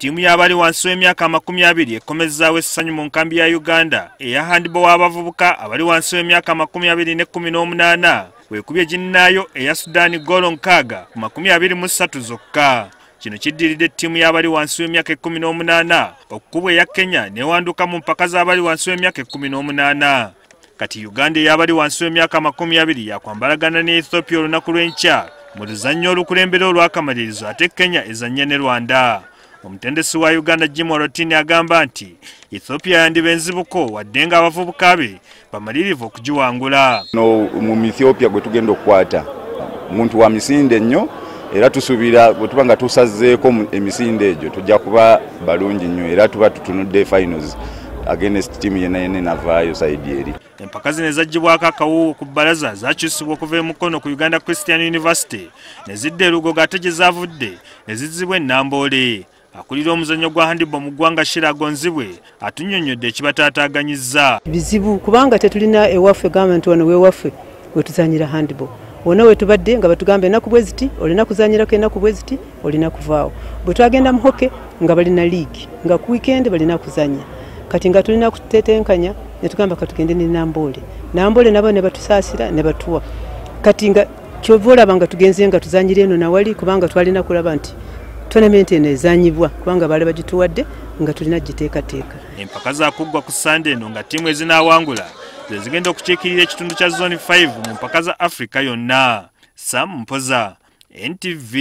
Ettiimu y'abali wansi w'emyaka 20 ekomezaawo essanyu mu nkambi ya Uganda eya handball w'abavubuka abali wansi w'emyaka 2018 wekubye ginnaayo eya Sudan golo 6 ku 23 zokka. Kino kiddiridde ettiimu y'abali wansi w'emyaka 18 okukubwa eya Kenya newanduka mu mpaka z'abali wansi w'emyaka 18. Kati Uganda ey'abali wansi w'emyaka 20 yakwambalagana ne Ethiopia olunaku lw'enkya mu luzannya olukulembera olw'akamalirizo ate Kenya ezannya ne Rwanda. Omutendesi wa Uganda Jim Olotini agamba nti Ethiopia yandiba enzibuko wadde nga abavubuka be bamalirivu okugiwangula. Mu Ethiopia gwe tugenda okukwata muntu wa misinde nnyo era tusuubira bwe tuba nga tusazeeko emisinde egyo tujja kuba balungi nnyo era tuba tutunudde finals against team yenna navaayo side eri. Empaka zino ezaggyibwako akawuuwo ku bbalaza zakyusibwa okuva e Mukono ku Uganda Christian University ne zidda e Lugogo ate gye zaavudde ne zizzibwa e Namboole. Akulira omuzannyo gwa handball mu ggwanga Shira Gonzibwe atunnyonnyodde ekibataataaganyizza. Bizibu kubanga tetulina ewaffe gavumenti wano wewaffe we tuzanyira handball. Wonna we tubadde nga batugamba ennaku bwe ziti olina kuzanyirako ennaku bwe ziti olina kuvaawo. Bwe twagenda mu hockey nga balina league nga ku weekend balina kuzanya. Kati nga tulina kutetenkanya ne tugamba katugende ne Namboole. Namboole nabo ne batusaasira ne batuwa. Kati nga kyova olaba nga tugenze nga tuzanyira eno nawali kubanga twalina kulaba nti tournament eno ezanyibwa kubanga baali bagituwadde nga tulina giteekateeka. Empaka zaakuggwa ku Sunday eno nga ttiimu ezinaawangula ze zigenda okukiikirira ekitundu kya Zone 5 mu mpaka za Africa yonna. Sam Mpoza, NTV.